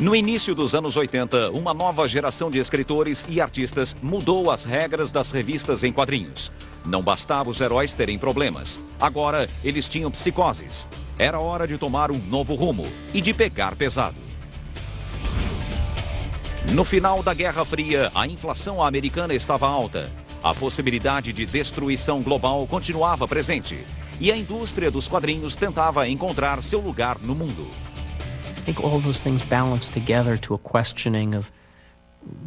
No início dos anos 80, uma nova geração de escritores e artistas mudou as regras das revistas em quadrinhos. Não bastava os heróis terem problemas. Agora, eles tinham psicoses. Era hora de tomar um novo rumo e de pegar pesado. No final da Guerra Fria, a inflação americana estava alta. A possibilidade de destruição global continuava presente. E a indústria dos quadrinhos tentava encontrar seu lugar no mundo. I think all those things balance together to a questioning of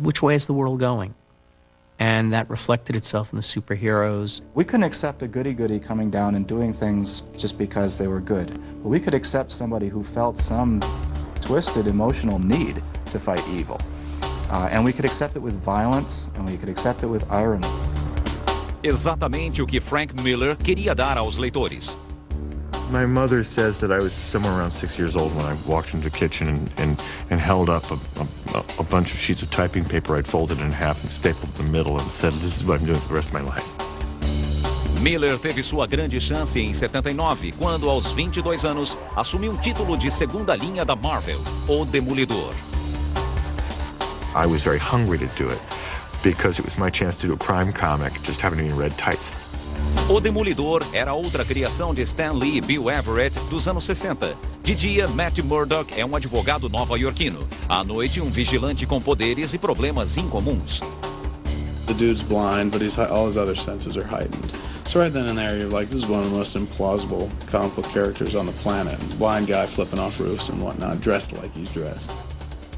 which way is the world going? And that reflected itself in the superheroes. We couldn't accept a goody-goody coming down and doing things just because they were good. But we could accept somebody who felt some twisted emotional need to fight evil. And we could accept it with violence, and we could accept it with irony. Exatamente o que Frank Miller queria dar aos leitores. My mother says that I was somewhere around 6 years old when I walked into the kitchen and held up a bunch of sheets of typing paper I'd folded in half and stapled in the middle and said, "This is what I'm doing for the rest of my life." Miller teve sua grande chance em 79, quando, aos 22 anos, assumiu um título de segunda linha da Marvel, O Demolidor. I was very hungry to do it because it was my chance to do a crime comic, just having to be in red tights. O Demolidor era outra criação de Stan Lee e Bill Everett dos anos 60. De dia, Matt Murdock é um advogado nova-iorquino. À noite, um vigilante com poderes e problemas incomuns. The dude's blind, but all his other senses are heightened. So right then and there, you're like, this is one of the most implausible comic book characters on the planet. Blind guy flipping off roofs and whatnot, dressed like he's dressed.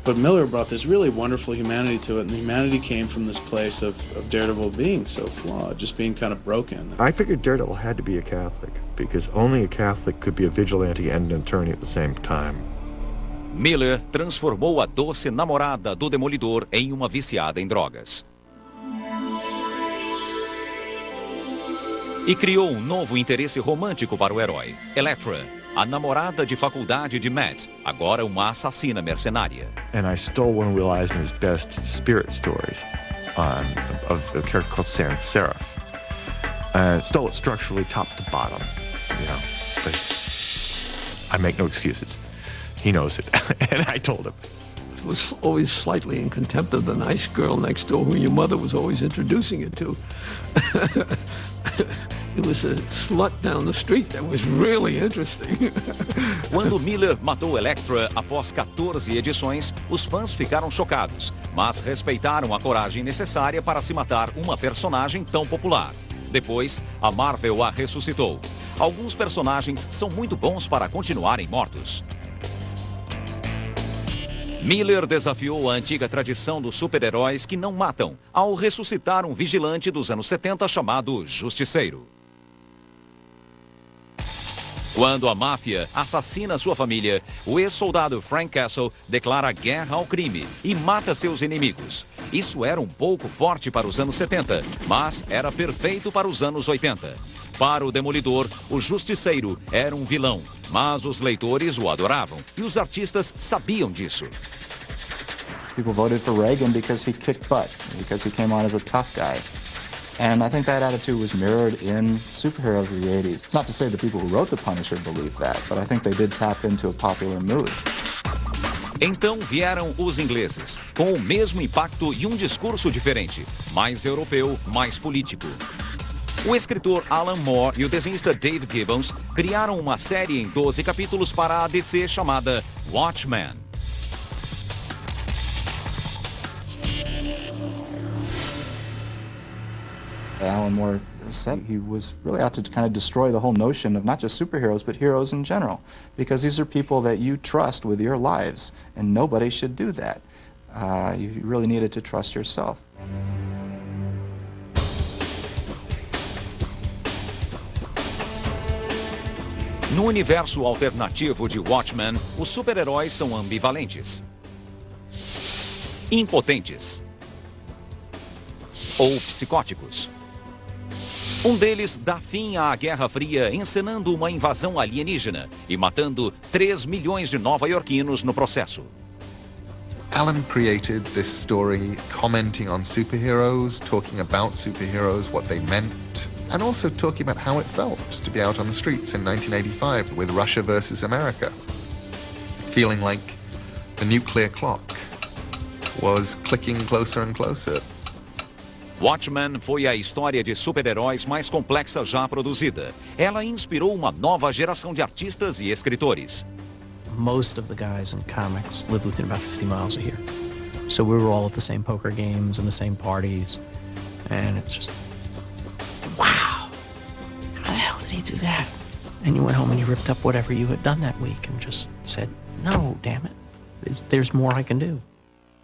But Miller brought this really wonderful humanity to it, and the humanity came from this place of Daredevil being so flawed, just being kind of broken. I figured Daredevil had to be a Catholic, because only a Catholic could be a vigilante and an attorney at the same time. Miller transformou a doce namorada do Demolidor em uma viciada em drogas. E criou um novo interesse romântico para o herói, Elektra, a namorada de faculdade de Matt, agora uma assassina mercenária. And I stole one of Will Eisner's best spirit stories of a character called Sans Serif. Stole it structurally top to bottom, you know. But I make no excuses. He knows it, and I told him. I was always slightly in contempt of the nice girl next door who your mother was always introducing you to. It was a slut down the street that was really interesting. Quando Miller matou Elektra após 14 edições, os fãs ficaram chocados, mas respeitaram a coragem necessária para se matar uma personagem tão popular. Depois, a Marvel a ressuscitou. Alguns personagens são muito bons para continuarem mortos. Miller desafiou a antiga tradição dos super-heróis que não matam, ao ressuscitar um vigilante dos anos 70 chamado Justiceiro. Quando a máfia assassina sua família, o ex-soldado Frank Castle declara guerra ao crime e mata seus inimigos. Isso era um pouco forte para os anos 70, mas era perfeito para os anos 80. Para o Demolidor, o Justiceiro era um vilão, mas os leitores o adoravam e os artistas sabiam disso. People voted for Reagan because he kicked butt, because he came on as a tough guy. And I think that attitude was mirrored in superheroes of the 80s. It's not to say the people who wrote The Punisher believed that, but I think they did tap into a popular mood. Então vieram os ingleses, com o mesmo impacto e um discurso diferente, mais europeu, mais político. O escritor Alan Moore e o desenhista Dave Gibbons criaram uma série em 12 capítulos para a DC chamada Watchmen. Alan Moore said he was really out to kind of destroy the whole notion of not just superheroes, but heroes in general, because these are people that you trust with your lives, and nobody should do that. You really needed to trust yourself. No universo alternativo de Watchmen, os super-heróis são ambivalentes, impotentes ou psicóticos. Um deles dá fim à Guerra Fria encenando uma invasão alienígena e matando 3 milhões de nova-iorquinos no processo. Alan created this story commenting on superheroes, talking about superheroes, what they meant and also talking about how it felt to be out on the streets in 1985 with Russia versus America, feeling like the nuclear clock was clicking closer and closer. Watchmen foi a história de super-heróis mais complexa já produzida. Ela inspirou uma nova geração de artistas e escritores. Most of the guys in comics lived within about 50 miles of here. So we were all at the same poker games and the same parties. And it's just, wow, how the hell did he do that? And you went home and you ripped up whatever you had done that week and just said, no, damn it, there's more I can do.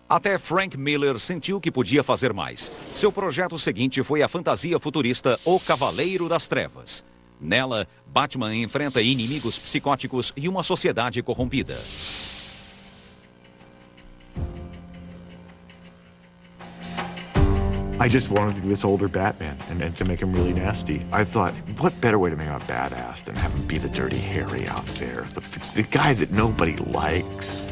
Até Frank Miller sentiu que podia fazer mais. Seu projeto seguinte foi a fantasia futurista O Cavaleiro das Trevas. Nela, Batman enfrenta inimigos psicóticos e uma sociedade corrompida. I just wanted to do this older Batman and to make him really nasty. I thought, what better way to make him a badass than have him be the Dirty Harry out there, the guy that nobody likes.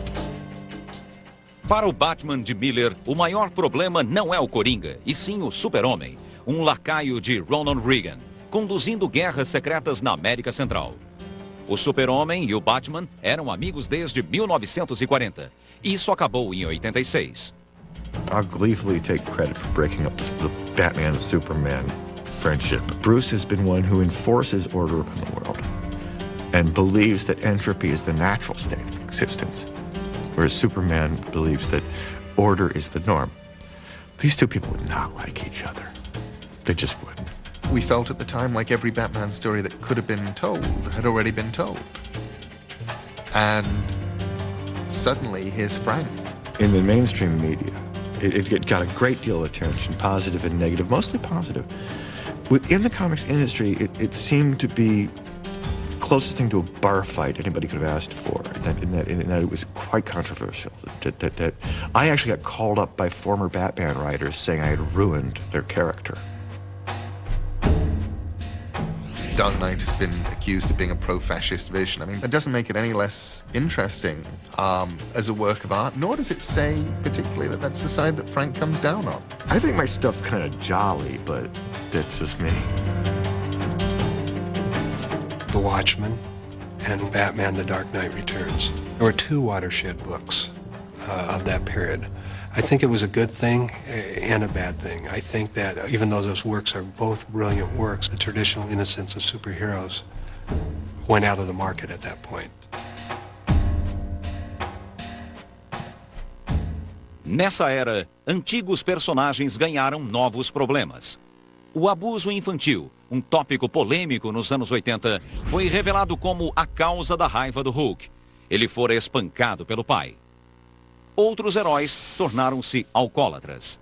Para o Batman de Miller, o maior problema não é o Coringa, e sim o Super-Homem, um lacaio de Ronald Reagan, conduzindo guerras secretas na América Central. O Super-Homem e o Batman eram amigos desde 1940. Isso acabou em 86. I'll gleefully take credit for breaking up the Batman-Superman friendship. Bruce has been one who enforces order in the world and believes that entropy is the natural state of existence, whereas Superman believes that order is the norm. These two people would not like each other. They just wouldn't. We felt at the time like every Batman story that could have been told had already been told. And suddenly, here's Frank. In the mainstream media, it got a great deal of attention, positive and negative, mostly positive. Within the comics industry, it seemed to be closest thing to a bar fight anybody could have asked for, in that it was quite controversial. That I actually got called up by former Batman writers saying I had ruined their character. Dark Knight has been accused of being a pro-fascist vision. I mean, that doesn't make it any less interesting as a work of art, nor does it say particularly that that's the side that Frank comes down on. I think my stuff's kind of jolly, but that's just me. The Watchmen and Batman The Dark Knight Returns. There were two watershed books of that period. I think it was a good thing and a bad thing. I think that even though those works are both brilliant works, the traditional innocence of superheroes went out of the market at that point. Nessa era, antigos personagens ganharam novos problemas. O abuso infantil, um tópico polêmico nos anos 80, foi revelado como a causa da raiva do Hulk. Ele fora espancado pelo pai. Outros heróis tornaram-se alcoólatras.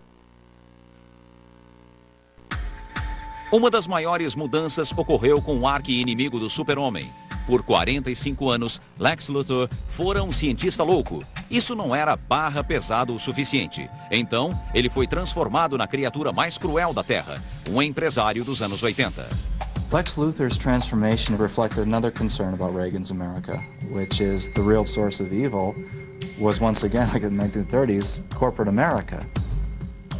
Uma das maiores mudanças ocorreu com o arqui-inimigo do Super-Homem. Por 45 anos, Lex Luthor fora um cientista louco. Isso não era barra pesado o suficiente. Então, ele foi transformado na criatura mais cruel da Terra, um empresário dos anos 80. Lex Luthor's transformation reflected another concern about Reagan's America, which is the real source of evil was once again, like in the 1930s, corporate America.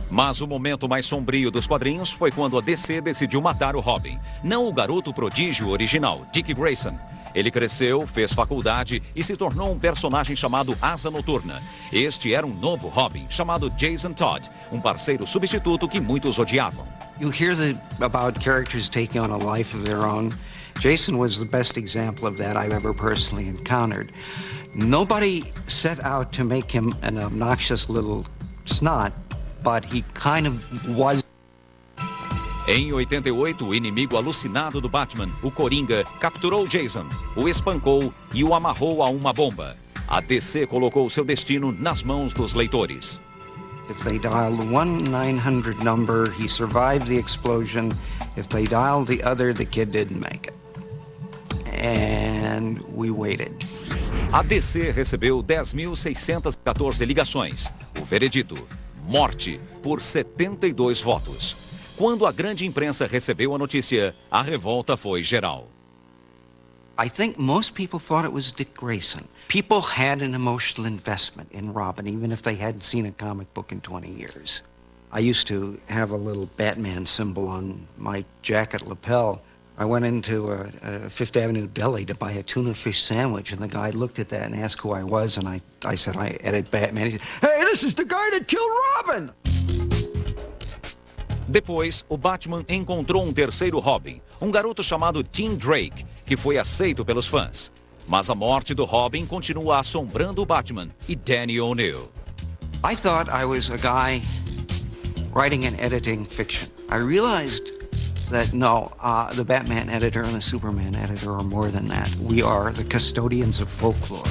Mas o momento mais sombrio dos quadrinhos foi quando a DC decidiu matar o Robin. Não o garoto prodígio original, Dick Grayson. Ele cresceu, fez faculdade e se tornou um personagem chamado Asa Noturna. Este era um novo Robin, chamado Jason Todd, um parceiro substituto que muitos odiavam. You hear about characters taking on a life of their own. Jason was the best example of that I've ever personally encountered. Nobody set out to make him an obnoxious little snot, but he kind of was. Em 88, o inimigo alucinado do Batman, o Coringa, capturou Jason, o espancou e o amarrou a uma bomba. A DC colocou seu destino nas mãos dos leitores. If they dialed the 1-900 number, he survived the explosion. If they dialed the other, the kid didn't make it. And we waited. A DC recebeu 10.614 ligações. O veredito, morte, por 72 votos. Quando a grande imprensa recebeu a notícia, a revolta foi geral. I think most people thought it was Dick Grayson. People had an emotional investment in Robin, even if they hadn't seen a comic book in 20 years. I used to have a little Batman symbol on my jacket lapel. I went into a Fifth Avenue deli to buy a tuna fish sandwich, and the guy looked at that and asked who I was, and I said, I edit Batman. He said, hey, this is the guy that killed Robin! Depois, o Batman encontrou um terceiro Robin, um garoto chamado Tim Drake, que foi aceito pelos fãs. Mas a morte do Robin continua assombrando o Batman e Danny O'Neill. I thought I was a guy writing and editing fiction. I realized that no, the Batman editor and the Superman editor are more than that. We are the custodians of folklore.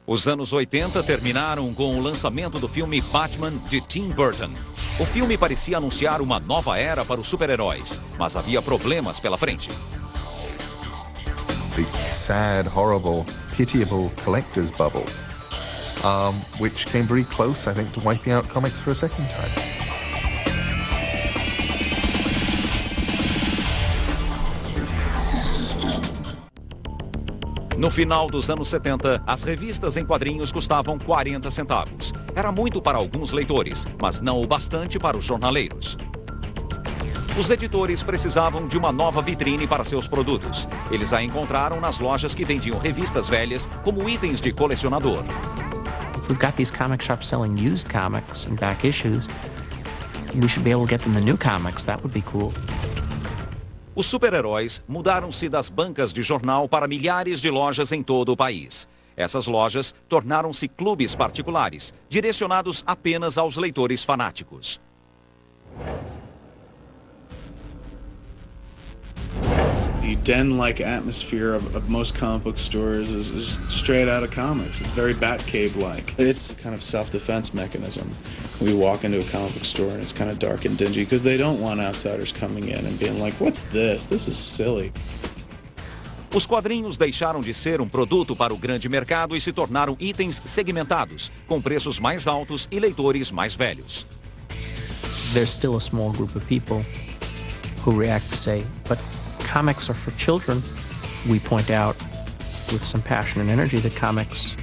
Os anos 80 terminaram com o lançamento do filme Batman de Tim Burton. O filme parecia anunciar uma nova era para os super-heróis, mas havia problemas pela frente. The sad, horrible, pitiable collector's bubble, which came very close, I think, to wiping out comics for a second time. No final dos anos 70, as revistas em quadrinhos custavam 40 centavos. Era muito para alguns leitores, mas não o bastante para os jornaleiros. Os editores precisavam de uma nova vitrine para seus produtos. Eles a encontraram nas lojas que vendiam revistas velhas como itens de colecionador. If we've got these comic shops selling used comics and back issues, we should be able to get them the new comics. That would be cool. Os super-heróis mudaram-se das bancas de jornal para milhares de lojas em todo o país. Essas lojas tornaram-se clubes particulares, direcionados apenas aos leitores fanáticos. The den-like atmosphere of most comic book stores is straight out of comics. It's very Batcave-like. It's a kind of self-defense mechanism. We walk into a comic book store and it's kind of dark and dingy because they don't want outsiders coming in and being like, what's this? This is silly. Os quadrinhos deixaram de ser um produto para o grande mercado e se tornaram itens segmentados, com preços mais altos e leitores mais velhos. There's still a small group of people who react to say, but comics are for children. We point out with some passion and energy that comics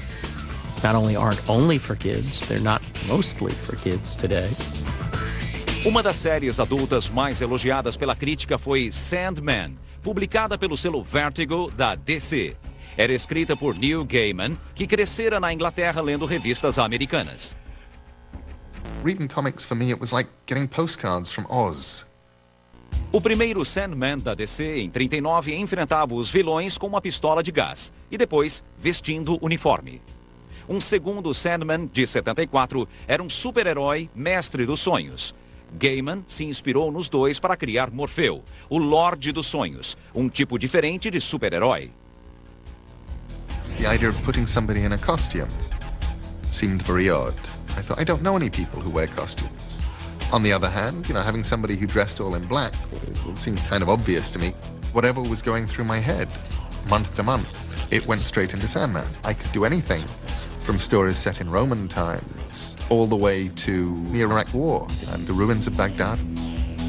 not only aren't only for kids, they're not mostly for kids today. Uma das séries adultas mais elogiadas pela crítica foi Sandman, publicada pelo selo Vertigo da DC. Era escrita por Neil Gaiman, que crescera na Inglaterra lendo revistas americanas. Reading comics for me, it was like getting postcards from Oz. O primeiro Sandman da DC, em 39, enfrentava os vilões com uma pistola de gás e depois vestindo uniforme. Um segundo Sandman, de 74, era um super-herói mestre dos sonhos. Gaiman se inspirou nos dois para criar Morfeu, o Lorde dos Sonhos, um tipo diferente de super-herói. The idea of putting somebody in a costume seemed very odd. I thought, I don't know any people who wear costumes. On the other hand, having somebody who dressed all in black, it seemed kind of obvious to me. Whatever was going through my head, month to month, it went straight into Sandman. I could do anything, from stories set in Roman times, all the way to the Iraq War and the ruins of Baghdad.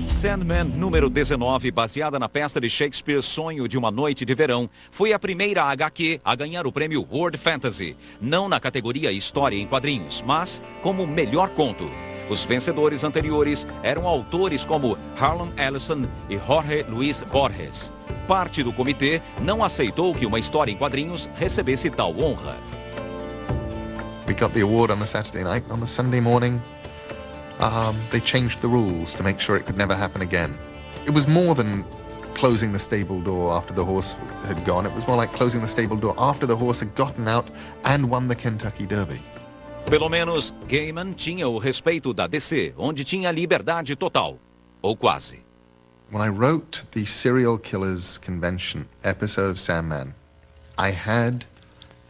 Sandman número 19, baseada na peça de Shakespeare Sonho de uma Noite de Verão, foi a primeira HQ a ganhar o prêmio World Fantasy, não na categoria História em Quadrinhos, mas como melhor conto. Os vencedores anteriores eram autores como Harlan Ellison e Jorge Luis Borges. Parte do comitê não aceitou que uma história em quadrinhos recebesse tal honra. We got the award on the Saturday night. On the Sunday morning, they changed the rules to make sure it could never happen again. It was more than closing the stable door after the horse had gone. It was more like closing the stable door after the horse had gotten out and won the Kentucky Derby. Pelo menos, Gaiman tinha o respeito da DC, onde tinha liberdade total. Ou quase. When I wrote the Serial Killers Convention episode of Sandman, I had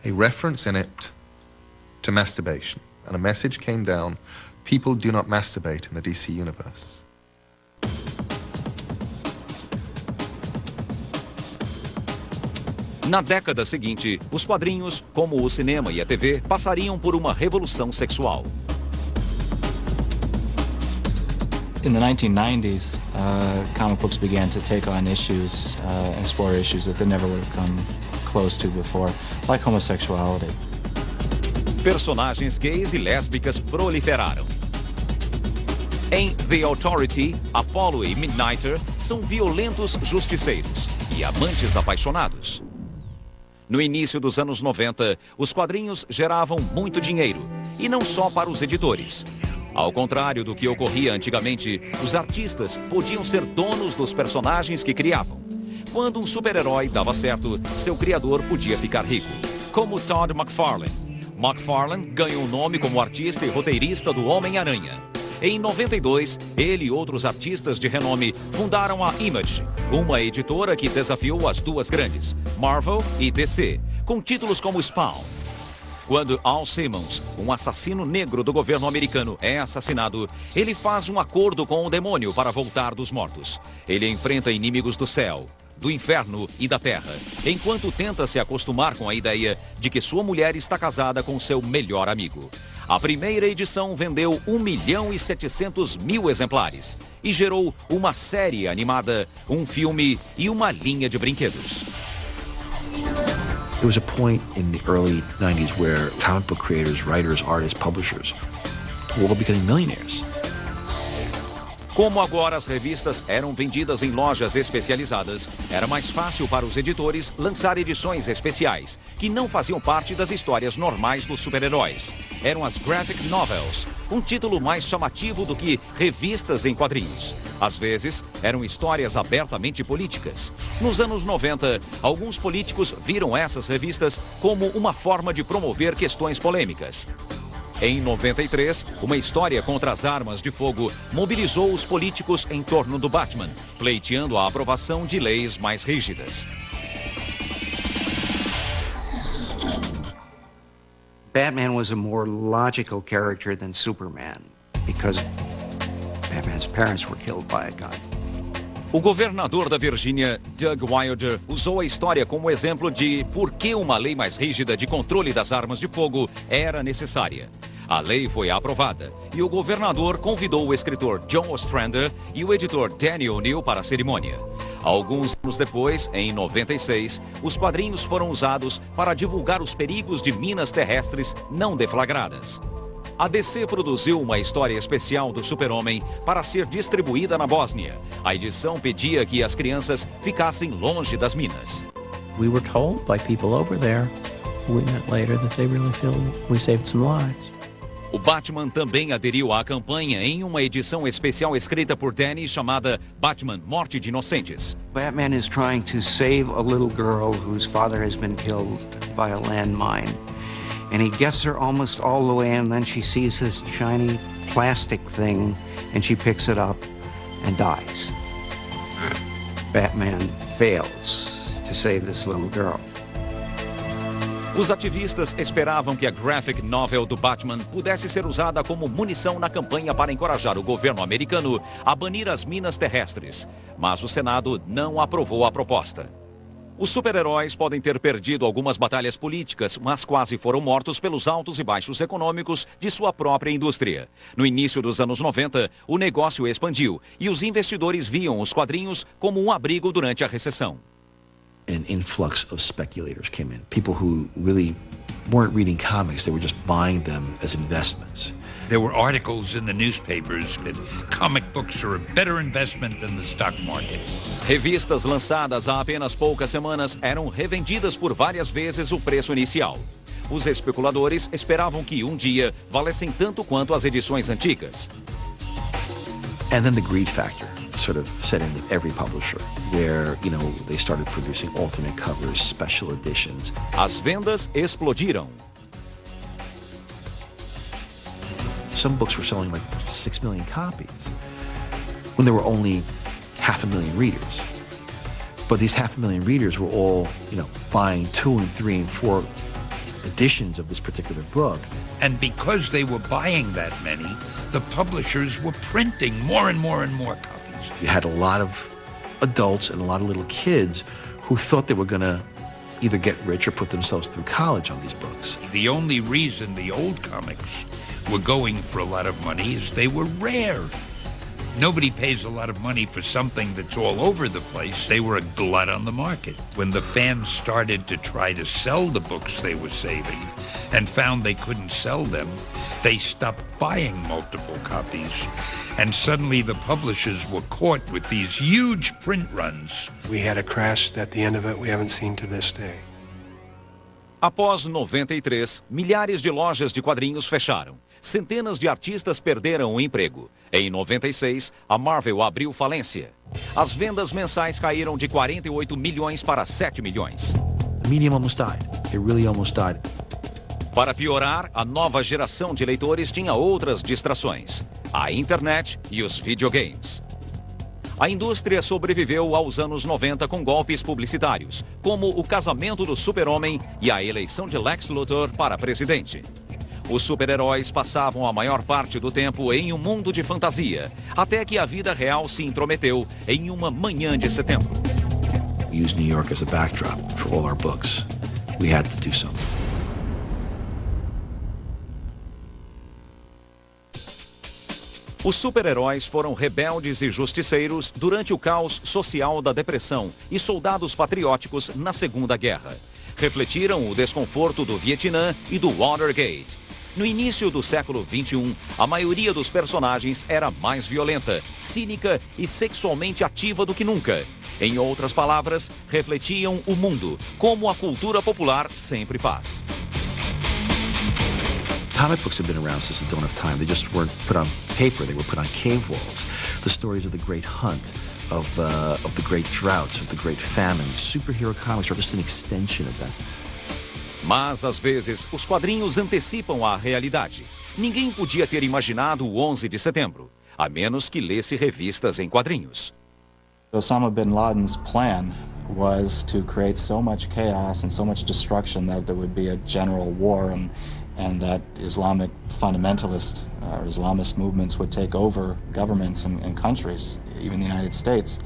a reference in it to masturbation. And a message came down, people do not masturbate in the DC universe. Na década seguinte, os quadrinhos, como o cinema e a TV, passariam por uma revolução sexual. In the 1990s, comic books began to take on issues, explore issues that they never would have come close to before, like homosexuality. Personagens gays e lésbicas proliferaram. Em The Authority, Apollo e Midnighter são violentos justiceiros e amantes apaixonados. No início dos anos 90, os quadrinhos geravam muito dinheiro, e não só para os editores. Ao contrário do que ocorria antigamente, os artistas podiam ser donos dos personagens que criavam. Quando um super-herói dava certo, seu criador podia ficar rico, como Todd McFarlane. McFarlane ganhou o nome como artista e roteirista do Homem-Aranha. Em 92, ele e outros artistas de renome fundaram a Image, uma editora que desafiou as duas grandes, Marvel e DC, com títulos como Spawn. Quando Al Simmons, um assassino negro do governo americano, é assassinado, ele faz um acordo com o demônio para voltar dos mortos. Ele enfrenta inimigos do céu, do inferno e da terra, enquanto tenta se acostumar com a ideia de que sua mulher está casada com seu melhor amigo. A primeira edição vendeu 1.700.000 exemplares e gerou uma série animada, um filme e uma linha de brinquedos. There was a point in the early 90s where comic book creators, writers, artists, publishers were all becoming millionaires. Como agora as revistas eram vendidas em lojas especializadas, era mais fácil para os editores lançar edições especiais, que não faziam parte das histórias normais dos super-heróis. Eram as graphic novels, um título mais chamativo do que revistas em quadrinhos. Às vezes, eram histórias abertamente políticas. Nos anos 90, alguns políticos viram essas revistas como uma forma de promover questões polêmicas. Em 93, uma história contra as armas de fogo mobilizou os políticos em torno do Batman, pleiteando a aprovação de leis mais rígidas. Batman was a more logical character than Superman, because Batman's parents were killed by a gun. O governador da Virgínia, Doug Wilder, usou a história como exemplo de por que uma lei mais rígida de controle das armas de fogo era necessária. A lei foi aprovada e o governador convidou o escritor John Ostrander e o editor Danny O'Neill para a cerimônia. Alguns anos depois, em 96, os quadrinhos foram usados para divulgar os perigos de minas terrestres não deflagradas. A DC produziu uma história especial do Super-Homem para ser distribuída na Bósnia. A edição pedia que as crianças ficassem longe das minas. We were told by people over there, we met later, that they really feel we saved some lives. O Batman também aderiu à campanha em uma edição especial escrita por Danny chamada Batman, Morte de Inocentes. Batman is trying to save a little girl whose father has been killed by a landmine. And he gets her almost all the way, and then she sees this shiny plastic thing, and she picks it up and dies. Batman fails to save this little girl. Os ativistas esperavam que a graphic novel do Batman pudesse ser usada como munição na campanha para encorajar o governo americano a banir as minas terrestres, mas o Senado não aprovou a proposta. Os super-heróis podem ter perdido algumas batalhas políticas, mas quase foram mortos pelos altos e baixos econômicos de sua própria indústria. No início dos anos 90, o negócio expandiu e os investidores viam os quadrinhos como um abrigo durante a recessão. An influx of speculators came in, people who really weren't reading comics, they were just buying them as investments. There were articles in the newspapers that comic books are a better investment than the stock market. Revistas lançadas há apenas poucas semanas eram revendidas por várias vezes o preço inicial. Os especuladores esperavam que um dia valessem tanto quanto as edições antigas. And then the greed factor sort of set in with every publisher, where, they started producing alternate covers, special editions. As vendas explodiram. Some books were selling like 6 million copies when there were only 500,000 readers. But these 500,000 readers were all, buying 2 and 3 and 4 editions of this particular book. And because they were buying that many, the publishers were printing more and more and more copies. You had a lot of adults and a lot of little kids who thought they were going to either get rich or put themselves through college on these books. The only reason the old comics were going for a lot of money is they were rare. Nobody pays a lot of money for something that's all over the place. They were a glut on the market. When the fans started to try to sell the books they were saving and found they couldn't sell them, they stopped buying multiple copies. And suddenly the publishers were caught with these huge print runs. We had a crash at the end of it we haven't seen to this day. Após 93, milhares de lojas de quadrinhos fecharam. Centenas de artistas perderam o emprego. Em 96, a Marvel abriu falência. As vendas mensais caíram de 48 milhões para 7 milhões. The medium almost died. It really almost died. Para piorar, a nova geração de leitores tinha outras distrações: a internet e os videogames. A indústria sobreviveu aos anos 90 com golpes publicitários, como o casamento do Super-Homem e a eleição de Lex Luthor para presidente. Os super-heróis passavam a maior parte do tempo em um mundo de fantasia, até que a vida real se intrometeu em uma manhã de setembro. We used New York as a backdrop for all our books. We had to do something. Os super-heróis foram rebeldes e justiceiros durante o caos social da Depressão e soldados patrióticos na Segunda Guerra. Refletiram o desconforto do Vietnã e do Watergate. No início do século XXI, a maioria dos personagens era mais violenta, cínica e sexualmente ativa do que nunca. Em outras palavras, refletiam o mundo, como a cultura popular sempre faz. Comic books have been around since the dawn of time. They just weren't put on paper. They were put on cave walls. The stories of the great hunt, of the great droughts, of the great famines. Superhero comics are just an extension of that. Mas, às vezes, os quadrinhos antecipam a realidade. Ninguém podia ter imaginado o 11 de setembro, a menos que lesse revistas em quadrinhos. Osama bin Laden's plan was to create so much chaos and so much destruction that there would be a general war and that Islamic fundamentalist or Islamist movements would take over governments and countries, even the United States.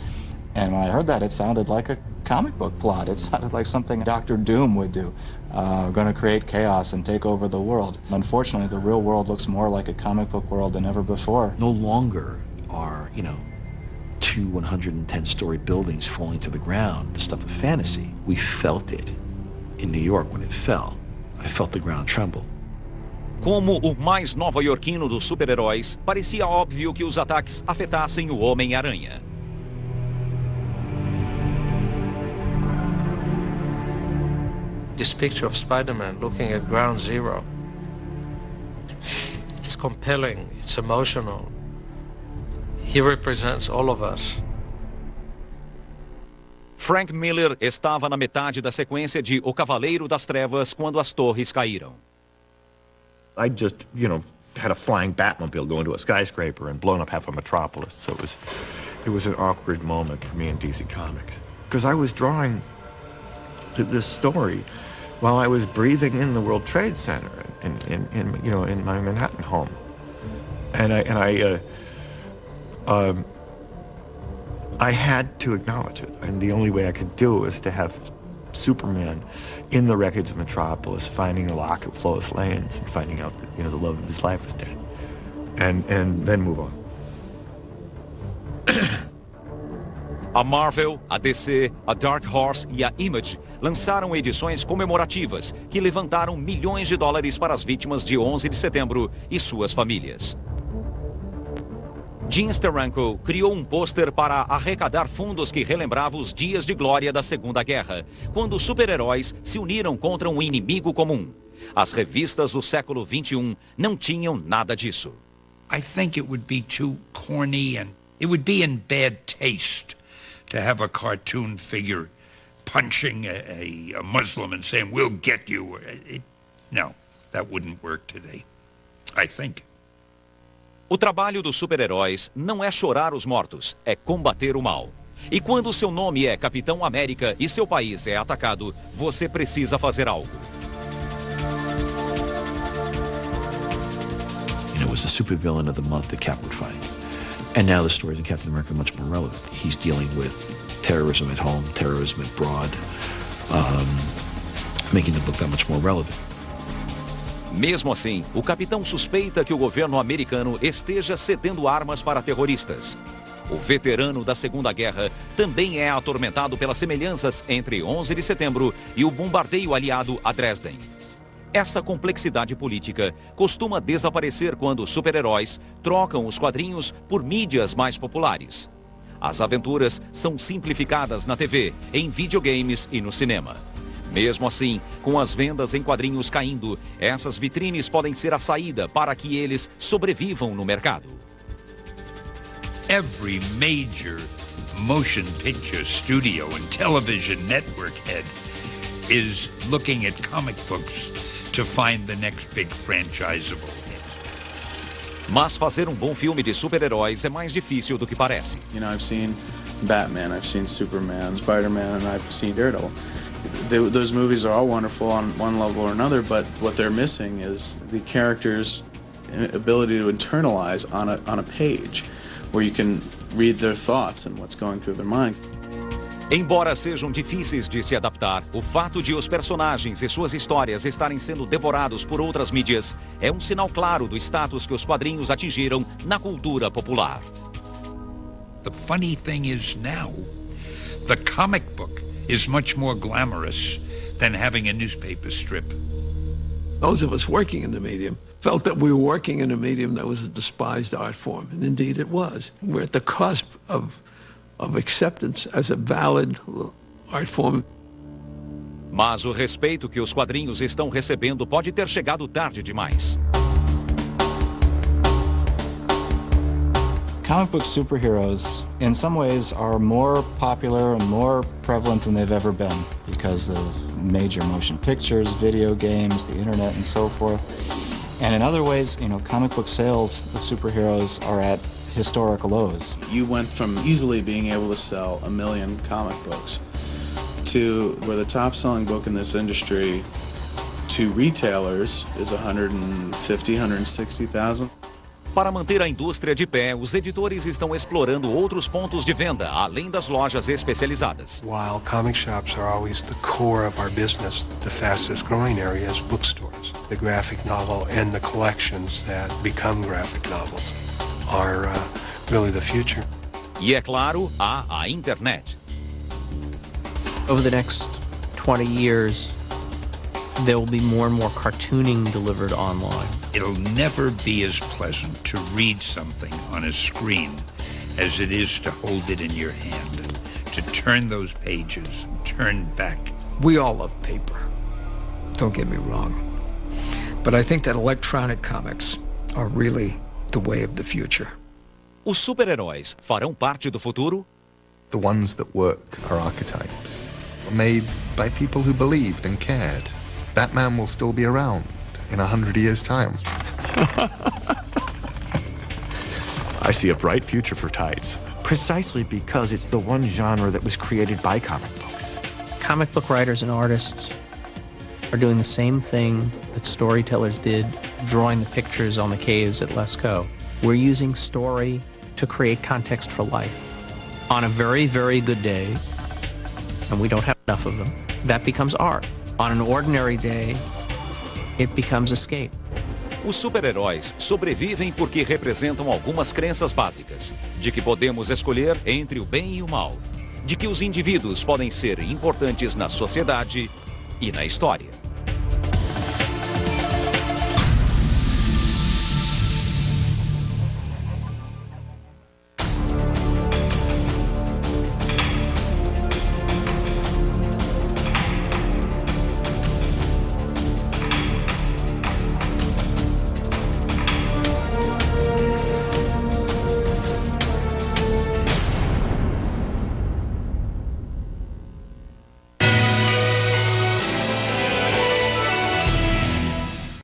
And when I heard that, it sounded like a comic book plot. It sounded like something Dr. Doom would do, going to create chaos and take over the world. Unfortunately, the real world looks more like a comic book world than ever before. No longer are, two 110-story buildings falling to the ground the stuff of fantasy. We felt it in New York when it fell. I felt the ground tremble. Como o mais nova-iorquino dos super-heróis, parecia óbvio que os ataques afetassem o Homem-Aranha. This picture of Spider-Man looking at Ground Zero, it's compelling, it's emotional. He represents all of us. Frank Miller estava na metade da sequência de O Cavaleiro das Trevas quando as torres caíram. I just, had a flying Batmobile go into a skyscraper and blown up half of Metropolis. So it was an awkward moment for me in DC Comics. Because I was drawing this story while I was breathing in the World Trade Center in my Manhattan home. I had to acknowledge it. And the only way I could do it was to have Superman in the wreckage of Metropolis, finding the locket of Lois Lane's and finding out that, the love of his life was dead. And then move on. A Marvel, a DC, a Dark Horse e a Image lançaram edições comemorativas que levantaram milhões de dólares para as vítimas de 11 de setembro e suas famílias. Gene Steranko criou um pôster para arrecadar fundos que relembrava os dias de glória da Segunda Guerra, quando os super-heróis se uniram contra um inimigo comum. As revistas do século XXI não tinham nada disso. I think it would be too corny and it would be in bad taste to have a cartoon figure punching a Muslim and saying, "We'll get you." No, that wouldn't work today, I think. O trabalho dos super-heróis não é chorar os mortos, é combater o mal. E quando seu nome é Capitão América e seu país é atacado, você precisa fazer algo. It was the supervillain of the month that Cap would fight. And now the stories in Captain America are much more relevant. He's dealing with terrorism at home, terrorism abroad, making the book that much more relevant. Mesmo assim, o capitão suspeita que o governo americano esteja cedendo armas para terroristas. O veterano da Segunda Guerra também é atormentado pelas semelhanças entre 11 de setembro e o bombardeio aliado a Dresden. Essa complexidade política costuma desaparecer quando super-heróis trocam os quadrinhos por mídias mais populares. As aventuras são simplificadas na TV, em videogames e no cinema. Mesmo assim, com as vendas em quadrinhos caindo, essas vitrines podem ser a saída para que eles sobrevivam no mercado. Every major motion picture studio and television network head is looking at comic books to find the next big franchisable hit. Mas fazer um bom filme de super-heróis é mais difícil do que parece. You know, I've seen Batman, I've seen Superman, Spider-Man, and I've seen Daredevil. Those movies are all wonderful on one level or another, but what they're missing is the characters' ability to internalize on a page, where you can read their thoughts and what's going through their mind. Embora sejam difíceis de se adaptar, o fato de os personagens e suas histórias estarem sendo devorados por outras mídias é um sinal claro do status que os quadrinhos atingiram na cultura popular. The funny thing is now, the comic book is much more glamorous than having a newspaper strip. Those of us working in the medium felt that we were working in a medium that was a despised art form, and indeed it was. We're at the cusp of acceptance as a valid art form. Mas o respeito que os quadrinhos estão recebendo pode ter chegado tarde demais. Comic book superheroes, in some ways, are more popular and more prevalent than they've ever been because of major motion pictures, video games, the internet, and so forth. And in other ways, you know, comic book sales of superheroes are at historic lows. You went from easily being able to sell 1 million comic books to where the top-selling book in this industry to retailers is 150, 160,000. Para manter a indústria de pé, os editores estão explorando outros pontos de venda, além das lojas especializadas. While comic shops are always the core of our business, the fastest growing area is bookstores. The graphic novel and the collections that become graphic novels are really the future. E é claro, há a internet. Over the next 20 years, there will be more and more cartooning delivered online. It'll never be as pleasant to read something on a screen as it is to hold it in your hand, to turn those pages, turn back. We all love paper, don't get me wrong. But I think that electronic comics are really the way of the future. Os super-heróis farão parte do futuro? The ones that work are archetypes, made by people who believed and cared. Batman will still be around in 100 years' time. I see a bright future for Tights, precisely because it's the one genre that was created by comic books. Comic book writers and artists are doing the same thing that storytellers did, drawing the pictures on the caves at Lascaux. We're using story to create context for life. On a very, very good day, and we don't have enough of them, that becomes art. On an ordinary day, it becomes escape. Os super-heróis sobrevivem porque representam algumas crenças básicas, de que podemos escolher entre o bem e o mal, de que os indivíduos podem ser importantes na sociedade e na história.